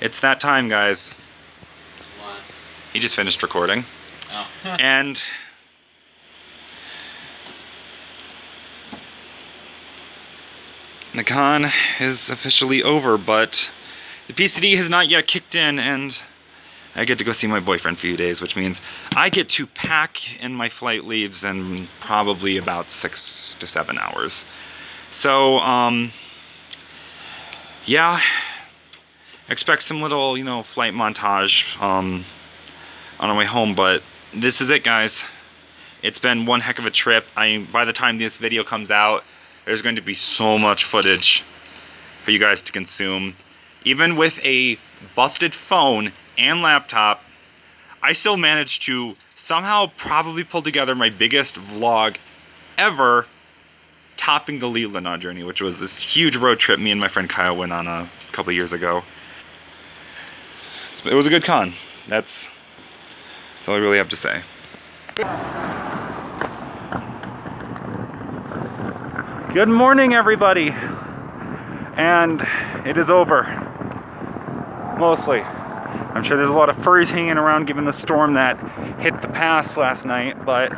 It's that time, guys. What? He just finished recording. Oh. And the con is officially over, but the PCD has not yet kicked in, and I get to go see my boyfriend for a few days, which means I get to pack, and my flight leaves in probably about 6 to 7 hours. So, yeah, expect some little, flight montage on our way home, but this is it, guys. It's been one heck of a trip. By the time this video comes out, there's going to be so much footage for you guys to consume. Even with a busted phone and laptop, I still managed to somehow probably pull together my biggest vlog ever, topping the Leelanau journey, which was this huge road trip me and my friend Kyle went on a couple years ago. It was a good con. That's all I really have to say. Good morning, everybody. And it is over. Mostly. I'm sure there's a lot of furries hanging around given the storm that hit the pass last night, but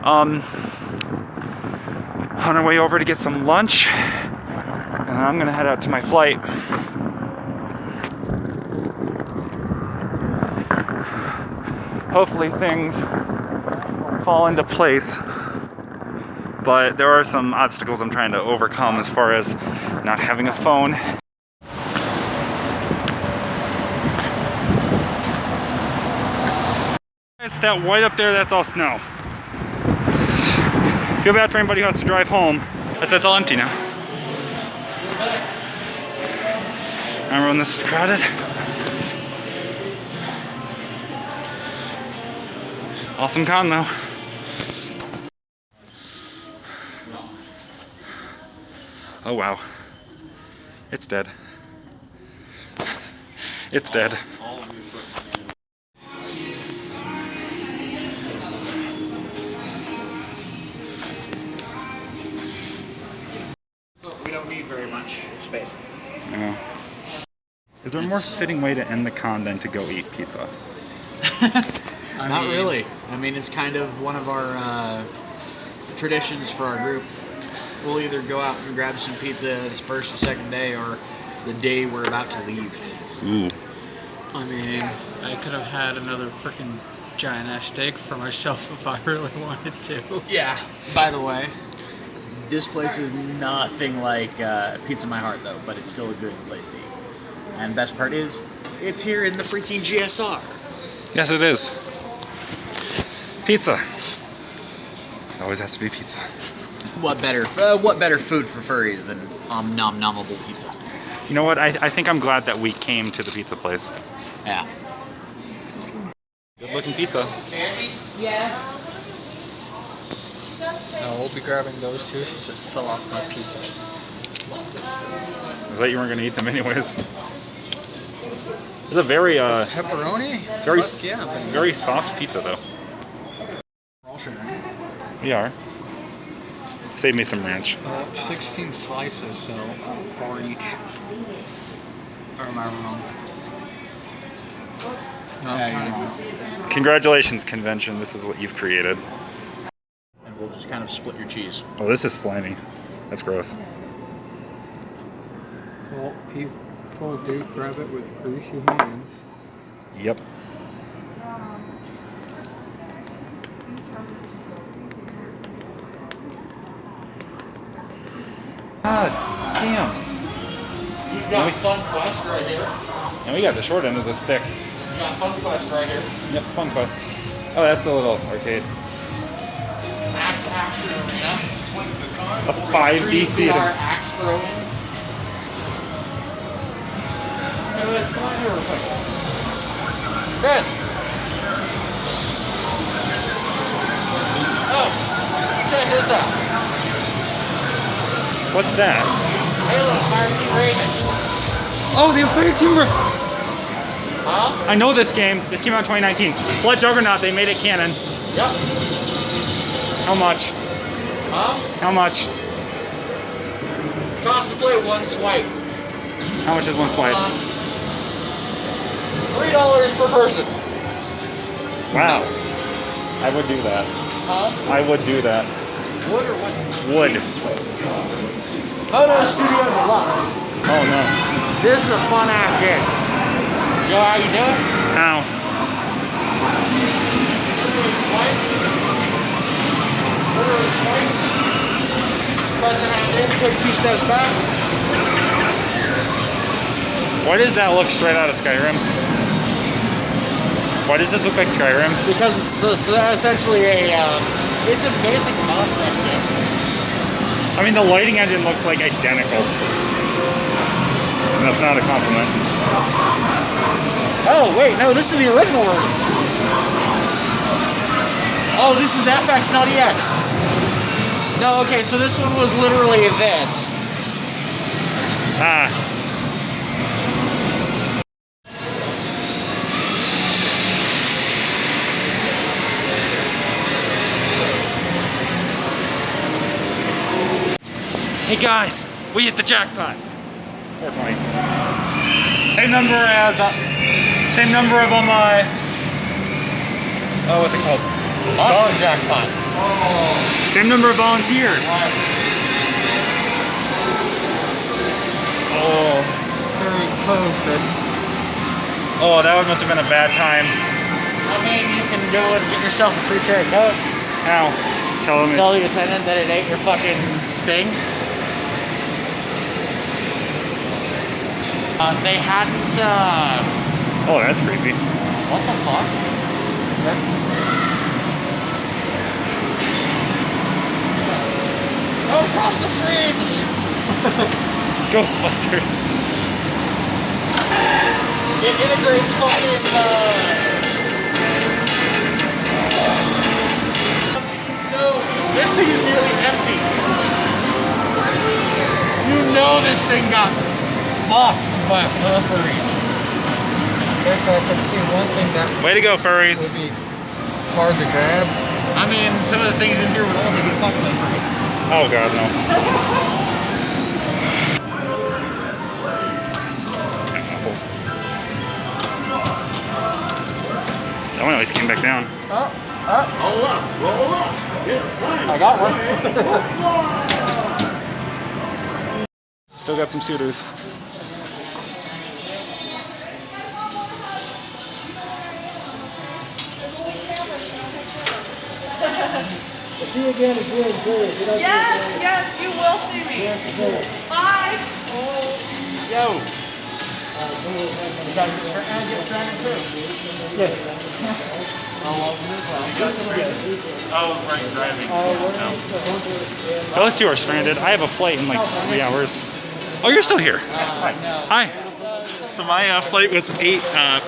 on our way over to get some lunch, and I'm gonna head out to my flight. Hopefully things fall into place, but there are some obstacles I'm trying to overcome as far as not having a phone. That white up there, that's all snow. Feel bad for anybody who has to drive home. That's all empty now. Remember when this was crowded? Awesome con though. Oh wow. It's dead. It's dead. We don't need very much space. Yeah. Is there a more fitting way to end the con than to go eat pizza? Not really. I mean, it's kind of one of our traditions for our group. We'll either go out and grab some pizza this first or second day, or the day we're about to leave. Ooh. I mean, I could have had another freaking giant ass steak for myself if I really wanted to. Yeah. By the way, this place is nothing like Pizza My Heart, though, but it's still a good place to eat. And best part is, it's here in the freaking GSR. Yes, it is. Pizza. It always has to be pizza. What better food for furries than nom-nommable pizza? You know what? I think I'm glad that we came to the pizza place. Yeah. Good looking pizza. Yes. No, we'll be grabbing those two since it fell off my pizza. I thought you weren't going to eat them anyways. It's a very Pepperoni? very Fuck yeah, baby. very soft pizza though. We're all sharing. We are. Save me some ranch. 16 slices, so 4 each. Or am I wrong? No, Yeah, Congratulations, convention. This is what you've created. and we'll just kind of split your cheese. Oh, this is slimy. That's gross. well, people do grab it with greasy hands. Yep. God damn. You've got Fun Quest right here. And we got the short end of the stick. You got Fun Quest right here. Yep, Fun Quest. Oh, that's the little arcade. Axe Action Arena. A 5D theater. Axe throwing. Let's come on here real quick. Chris! Oh, check this out. What's that? Halo Fireteam Raven. Oh, the Fireteam Raven. Huh? I know this game. This came out in 2019. Blood Juggernaut, they made it canon. Yep. How much? Huh? How much? Cost to play one swipe. How much is one swipe? $3 per person. Wow. I would do that. Huh? I would do that. Wood or wood? Would. Photo Studio Deluxe. Oh no. This is a fun ass game. You know how you do it? How? Literally swipe. Literally swipe. Press it hand in, take 2 steps back. Why does that look straight out of Skyrim? Why does this look like Skyrim? Because it's essentially it's a basic mouse pad game. I mean, the lighting engine looks like identical. And that's not a compliment. Oh, wait, no, this is the original version. Oh, this is FX, not EX. No, okay, so this one was literally this. Ah. Hey guys, we hit the jackpot. 420. Same number as, same number of what's it called? Monster jackpot. Same number of volunteers. Oh. Very focus. Oh, that must have been a bad time. I mean, you can go and get yourself a free cherry coke. How? Tell them. Tell the attendant that it ain't your fucking thing. They hadn't, Oh, that's creepy. what the fuck? Oh, cross the streams! Ghostbusters. It integrates fucking, No, this thing is nearly empty. You know this thing got fucked by furries. If I can see one thing that Way to go, furries. would be hard to grab. I mean, some of the things in here would also get fucked by furries. Oh god, no. That one always came back down. Roll up, roll up. I got one. Still got some suitors. Yes, yes, you will see me. Bye. Yo. You guys get stranded too? Yes. Oh, right, driving. Those two are stranded. I have a flight in like 3 hours. Oh, you're still here. Hi. So my flight was 8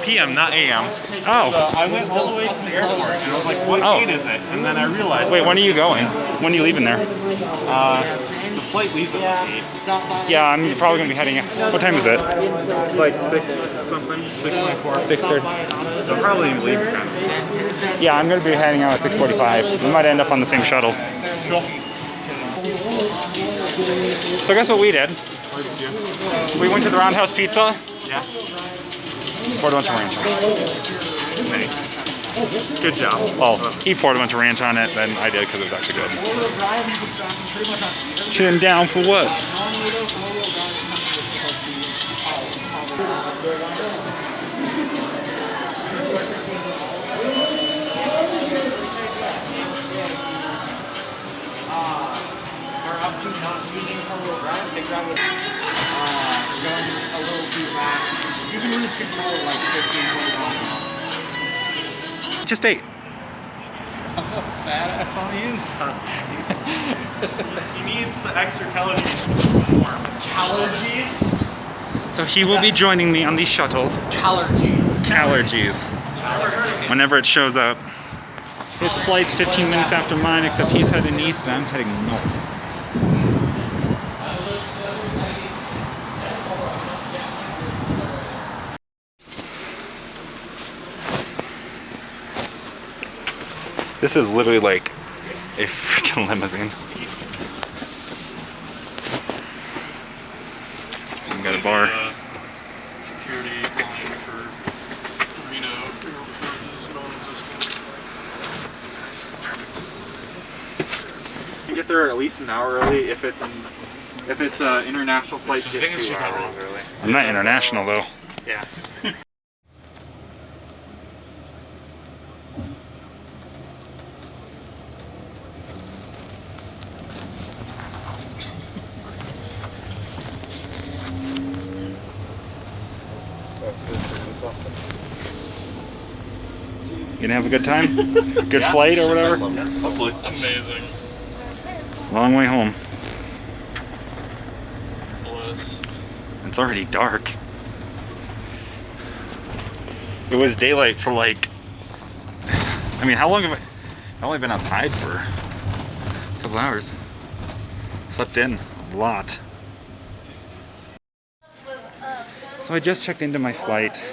p.m., not a.m. Oh. I went all the way to the airport, and I was like, what Oh. gate is it? And then I realized... Wait, when are you going? When are you leaving there? The flight leaves at like 8. Yeah, I'm probably going to be heading... What time is it? It's like 6 something, 6:24. 6:30. So I'll probably leave kind of. Yeah, I'm going to be heading out at 6:45. We might end up on the same shuttle. Cool. So guess what we did? What did you do? We went to the Roundhouse Pizza. Yeah. Poured a bunch of ranch on it. Nice. Good job. Well, he poured a bunch of ranch on it, then I did because it was actually good. Chin down for what? Are up to not using four-wheel drive, they grab it, going a little too fast. You can lose control like 15 miles an hour. Just ate. Fat ass on the inside. He needs the extra calories to perform. Allergies? So he will be joining me on the shuttle. Allergies. Allergies. Whenever it shows up. His flight's 15 minutes after mine, except he's heading east and I'm heading north. This is literally like a freaking limousine. We got a bar. Security line for Reno, we record this non-existent. You get there at least an hour early if it's an international flight. The thing is, she's not wrong. early. I'm not international though. Yeah. You gonna have a good time? Good flight or whatever? Hopefully. Amazing. Long way home. Bliss. It's already dark. It was daylight for like, I mean, how long have I've only been outside for a couple hours. Slept in a lot. So I just checked into my flight.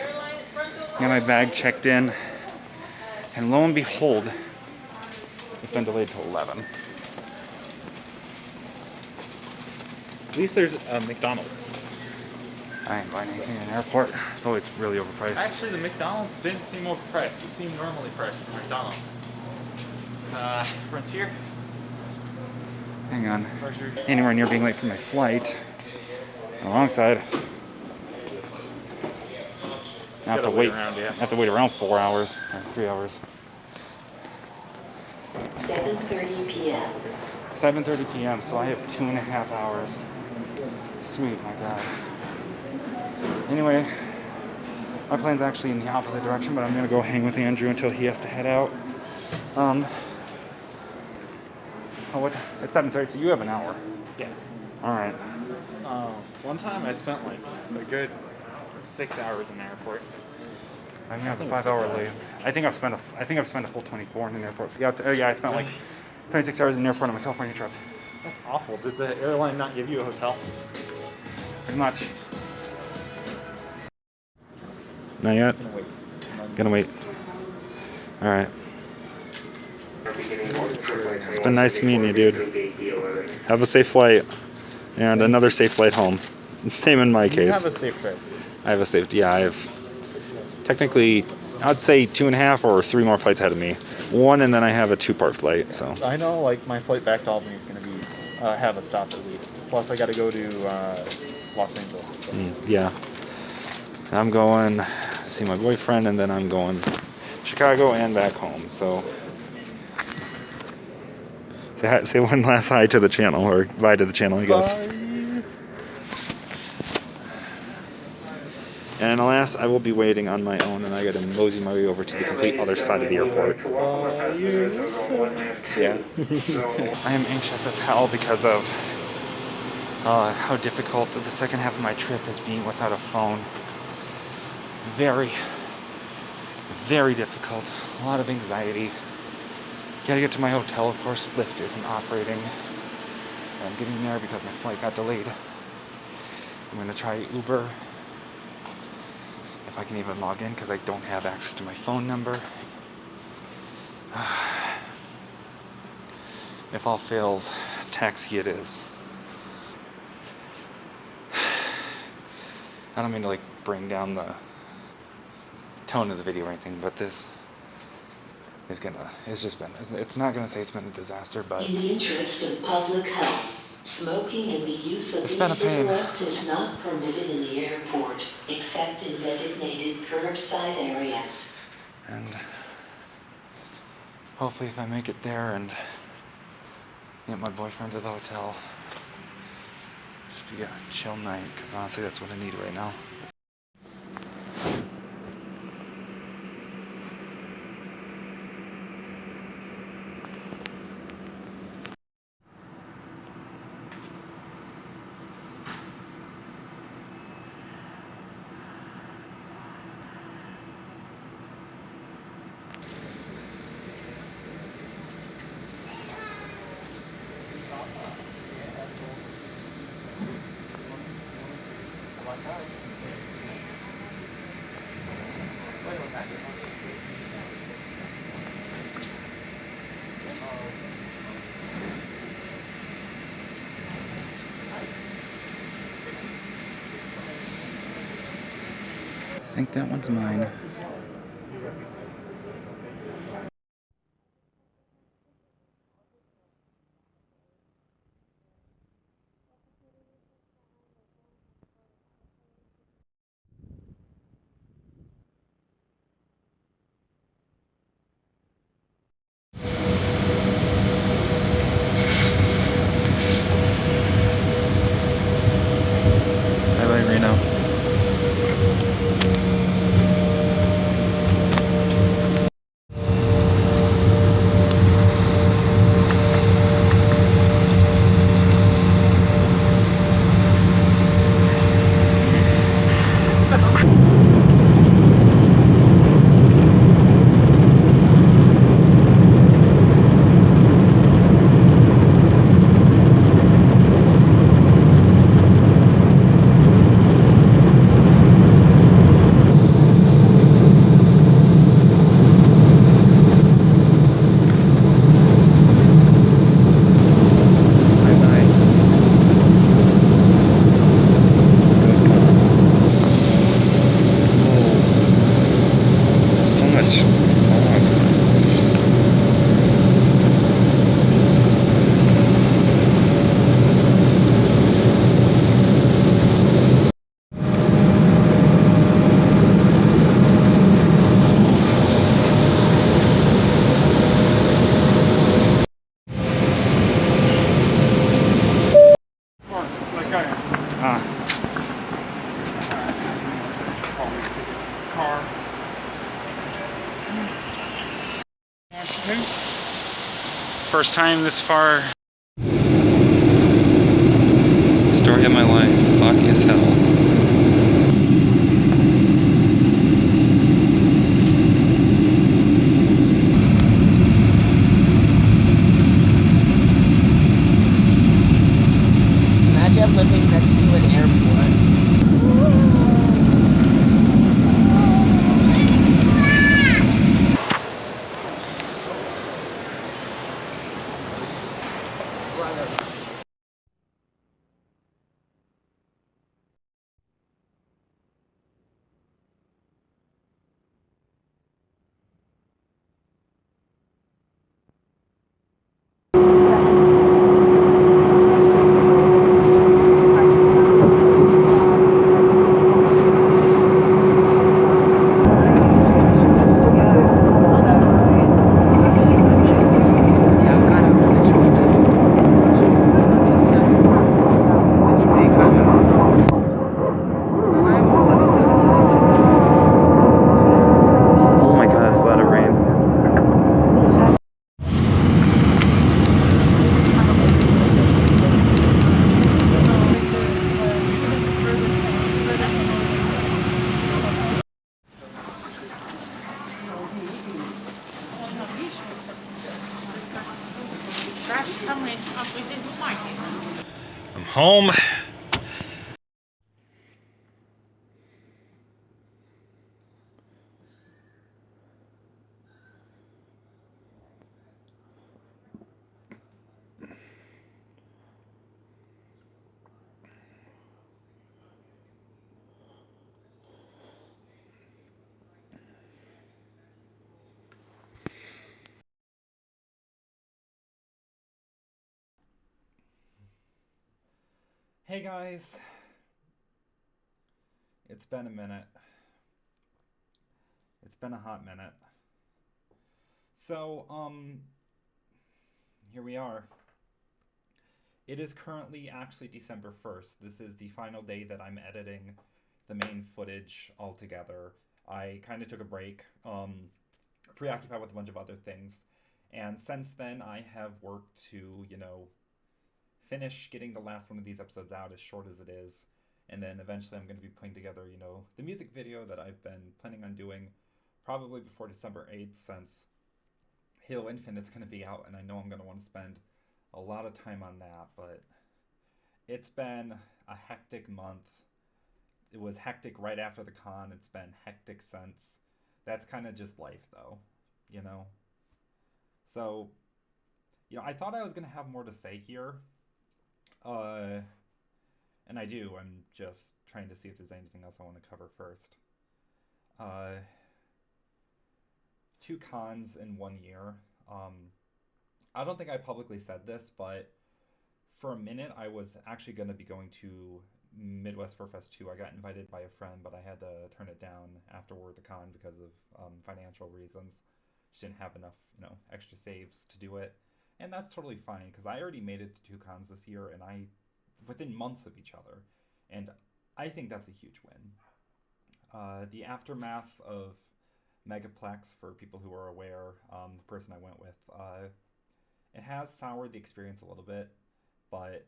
Got my bag checked in. And lo and behold, it's been delayed till 11. At least there's a McDonald's. I ain't buying anything in an airport. It's always really overpriced. Actually, the McDonald's didn't seem overpriced. It seemed normally priced for McDonald's. Frontier. Hang on. Where's your... Anywhere near being late for my flight. On the wrong side. I have to wait. around, yeah. I have to wait around 4 hours or 3 hours. 7:30 p.m. 7:30 p.m. So I have 2.5 hours. Sweet, my God. Anyway, my plan's actually in the opposite direction, but I'm gonna go hang with Andrew until he has to head out. It's 7:30, so you have an hour. Yeah. All right. One time I spent like a good 6 hours in the airport. I'm gonna have a 5 hour leave. I think I've spent a full 24 in an airport. Yeah, I spent like 26 hours in the airport on my California trip. That's awful. Did the airline not give you a hotel? Pretty much. Not yet. Gonna wait. All right. It's been nice meeting you, dude. Have a safe flight, and another safe flight home. Same in my case. You have a safe trip. I have a safe. Yeah, I have. Technically, I'd say 2.5 or 3 more flights ahead of me. One, and then I have a 2-part flight. So. I know, like my flight back to Albany is going to be have a stop at least. Plus, I got to go to Los Angeles. So. Yeah. I'm going see my boyfriend, and then I'm going Chicago and back home. So. Say one last hi to the channel, or bye to the channel, I guess. Bye. And alas, I will be waiting on my own, and I gotta mosey my way over to the complete other side of the airport. Yeah. I am anxious as hell because of how difficult the second half of my trip is being without a phone. Very, very difficult. A lot of anxiety. Gotta get to my hotel, of course. Lyft isn't operating. I'm getting there because my flight got delayed. I'm gonna try Uber. If I can even log in, because I don't have access to my phone number. If all fails, taxi it is. I don't mean to like bring down the tone of the video or anything, but this is it's not gonna say it's been a disaster, but In the interest of public health, smoking and the use of It's been a pain. e-cigarettes is not permitted in the airport, except in designated curbside areas. and hopefully if I make it there and get my boyfriend to the hotel, just be a chill night, because honestly that's what I need right now. I think that one's mine. First time this far. Story of my life. Fuck as hell. Imagine living next to an airport. I'm home. Hey guys, it's been a minute. It's been a hot minute. So, here we are. It is currently actually December 1st. This is the final day that I'm editing the main footage altogether. I kind of took a break, preoccupied with a bunch of other things. And since then, I have worked to, finish getting the last one of these episodes out, as short as it is. And then eventually I'm going to be putting together, the music video that I've been planning on doing probably before December 8th, since Halo Infinite's going to be out, and I know I'm going to want to spend a lot of time on that. But it's been a hectic month. It was hectic right after the con. It's been hectic since. That's kind of just life, though, So, I thought I was going to have more to say here. And I do. I'm just trying to see if there's anything else I want to cover first. 2 cons in 1 year. I don't think I publicly said this, but for a minute I was actually going to be going to Midwest Fur Fest 2. I got invited by a friend, but I had to turn it down after the con because of financial reasons. Just didn't have enough, extra saves to do it. And that's totally fine, because I already made it to 2 cons this year, and within months of each other. And I think that's a huge win. The aftermath of Megaplex, for people who are aware, the person I went with, it has soured the experience a little bit, but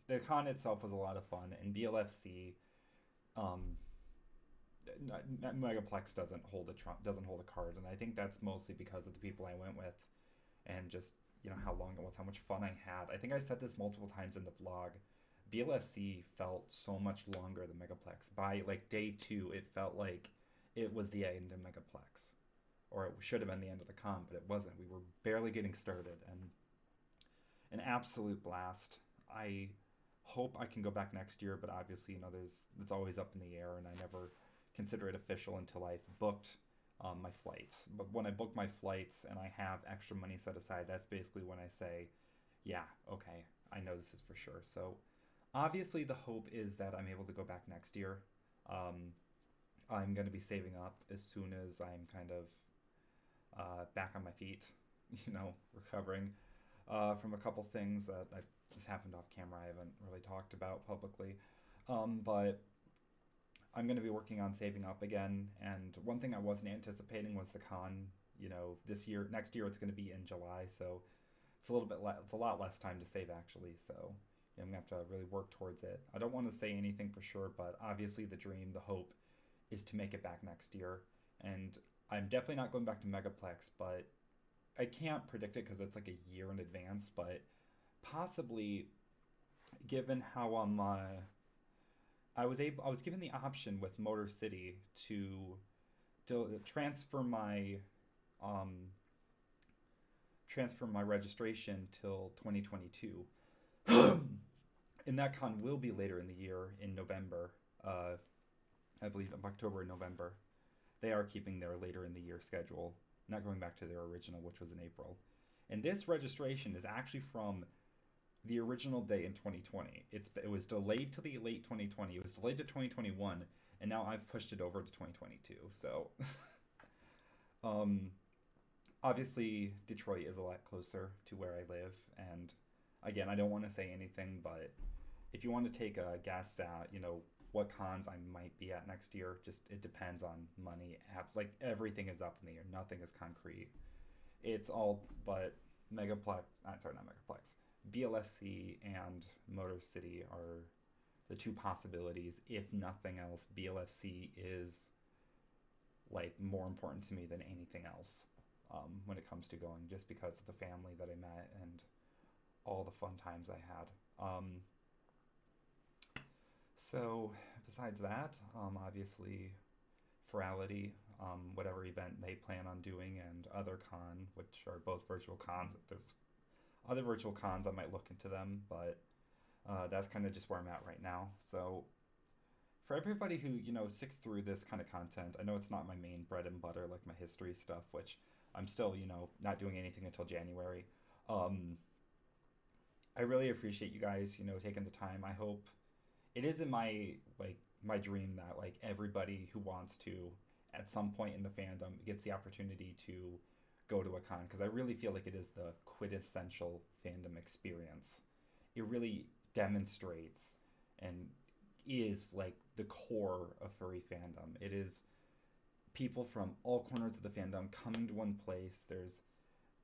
the con itself was a lot of fun, and BLFC, Megaplex doesn't hold a card, and I think that's mostly because of the people I went with, and just how long it was, how much fun I had. I think I said this multiple times in the vlog. BLFC felt so much longer than Megaplex. By day 2, it felt like it was the end of Megaplex, or it should have been the end of the con, but it wasn't. We were barely getting started, and an absolute blast. I hope I can go back next year, but obviously, it's always up in the air, and I never consider it official until I've booked my flights. But when I book my flights and I have extra money set aside, that's basically when I say, yeah, okay, I know this is for sure. So obviously the hope is that I'm able to go back next year. I'm going to be saving up as soon as I'm kind of back on my feet, recovering from a couple things that just happened off camera I haven't really talked about publicly. But I'm going to be working on saving up again, and one thing I wasn't anticipating was the con, you know, next year it's going to be in July, so it's a little bit it's a lot less time to save actually. So I'm gonna have to really work towards it. I don't want to say anything for sure, but obviously the dream, the hope, is to make it back next year. And I'm definitely not going back to Megaplex, but I can't predict it because it's like a year in advance. But possibly, given how I was given the option with Motor City to transfer my registration till 2022. And that con will be later in the year, in November. I believe October and November. They are keeping their later in the year schedule, not going back to their original, which was in April. And this registration is actually from the original day in 2020. It was delayed to the late 2020. It was delayed to 2021, and now I've pushed it over to 2022. So, obviously, Detroit is a lot closer to where I live, and again, I don't want to say anything, but if you want to take a guess at, you know, what cons I might be at next year, just it depends on money. Like everything is up in the air. Nothing is concrete. It's all but Megaplex. Sorry, not Megaplex. BLFC and Motor City are the two possibilities. If nothing else, BLFC is like more important to me than anything else when it comes to going, just because of the family that I met and all the fun times I had. So besides that, obviously Furality, whatever event they plan on doing, and other con, which are both virtual cons. If there's other virtual cons, I might look into them, but that's kind of just where I'm at right now. So for everybody who, you know, sticks through this kind of content, I know it's not my main bread and butter, like my history stuff, which I'm still, you know, not doing anything until January. I really appreciate you guys, you know, taking the time. I hope it isn't my dream that like everybody who wants to at some point in the fandom gets the opportunity to go to a con, because I really feel like it is the quintessential fandom experience. It really demonstrates and is like the core of furry fandom. It is people from all corners of the fandom coming to one place. There's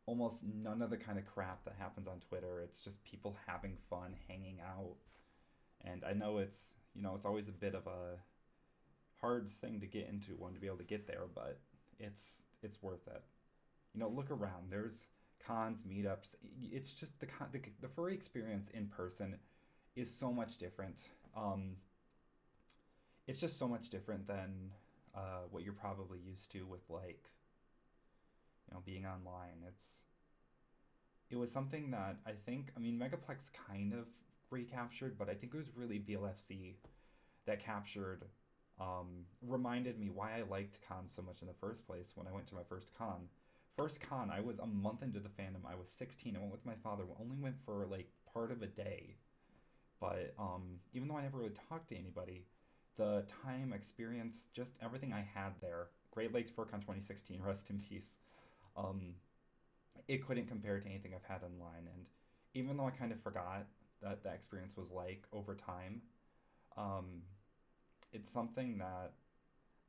almost none of the kind of crap that happens on Twitter. It's just people having fun, hanging out. And I know it's, you know, it's always a bit of a hard thing to get into, one to be able to get there, but it's worth it. You know, look around. There's cons, meetups. It's just the furry experience in person is so much different. It's just so much different than what you're probably used to with, like, you know, being online. It was something that I think, I mean, Megaplex kind of recaptured, but I think it was really BLFC that captured, reminded me why I liked cons so much in the first place when I went to my first con. First con, I was a month into the fandom. I was 16. I went with my father. We only went for like part of a day. But even though I never really talked to anybody, the time, experience, just everything I had there, Great Lakes FurCon 2016, rest in peace, it couldn't compare to anything I've had online. And even though I kind of forgot that the experience was like over time, it's something that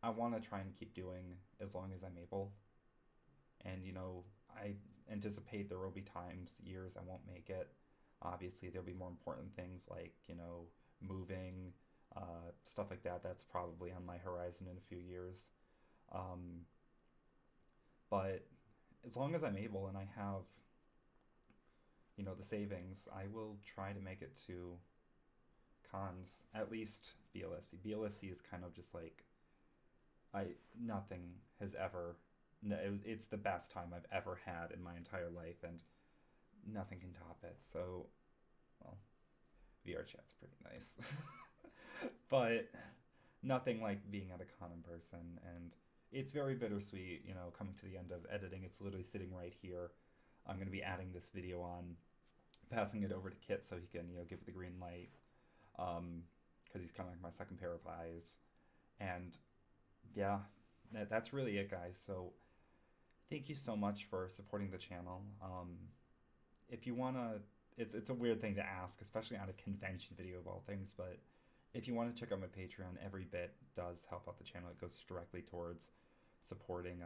I want to try and keep doing as long as I'm able. And, you know, I anticipate there will be times, years I won't make it. Obviously, there'll be more important things like, you know, moving, stuff like that. That's probably on my horizon in a few years. But as long as I'm able and I have, you know, the savings, I will try to make it to cons, at least BLFC. BLFC is kind of just like, nothing has ever... It's the best time I've ever had in my entire life, and nothing can top it. So, well, VR chat's pretty nice. But nothing like being at a con in person, and it's very bittersweet, you know, coming to the end of editing. It's literally sitting right here. I'm going to be adding this video on, passing it over to Kit so he can, you know, give it the green light, because he's kind of like my second pair of eyes. And yeah, that's really it, guys. So thank you so much for supporting the channel. If you want to, it's a weird thing to ask, especially on a convention video of all things, but if you want to check out my Patreon, every bit does help out the channel. It goes directly towards supporting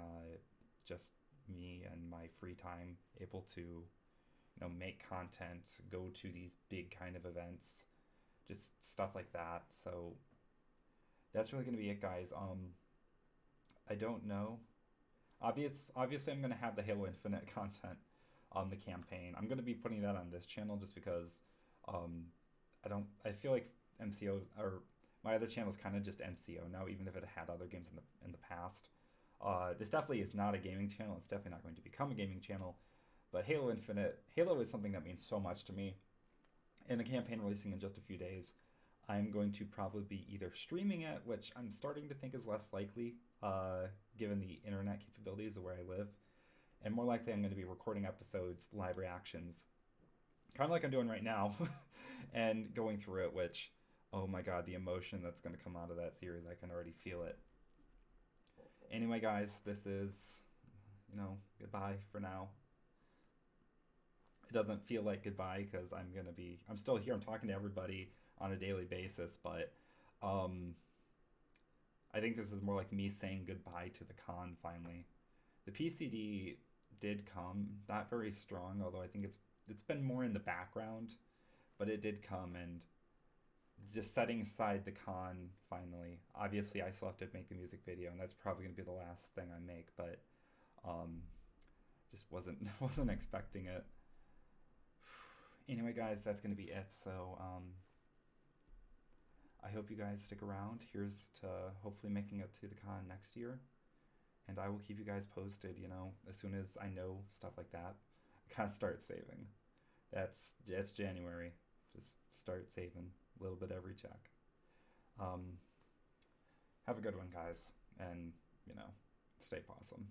just me and my free time able to, you know, make content, go to these big kind of events, just stuff like that. So that's really going to be it, guys. I don't know. Obviously, I'm going to have the Halo Infinite content on the campaign. I'm going to be putting that on this channel just because I feel like MCO, or my other channel is kind of just MCO now, even if it had other games in the past. This definitely is not a gaming channel. It's definitely not going to become a gaming channel. But Halo Infinite, Halo is something that means so much to me. And the campaign releasing in just a few days, I'm going to probably be either streaming it, which I'm starting to think is less likely, given the internet capabilities of where I live, and more likely I'm going to be recording episodes, live reactions, kind of like I'm doing right now, and going through it, which, oh my god, the emotion that's going to come out of that series, I can already feel it. Anyway, guys, this is, you know, goodbye for now. It doesn't feel like goodbye because I'm still here, I'm talking to everybody on a daily basis, but I think this is more like me saying goodbye to the con finally. The PCD did come, not very strong, although I think it's been more in the background, but it did come, and just setting aside the con finally. Obviously, I still have to make the music video, and that's probably going to be the last thing I make, but just wasn't expecting it. Anyway, guys, that's going to be it. So I hope you guys stick around. Here's to hopefully making it to the con next year, and I will keep you guys posted, you know, as soon as I know stuff like that. I gotta start saving. That's January. Just start saving a little bit every check. Have a good one, guys, and, you know, stay awesome.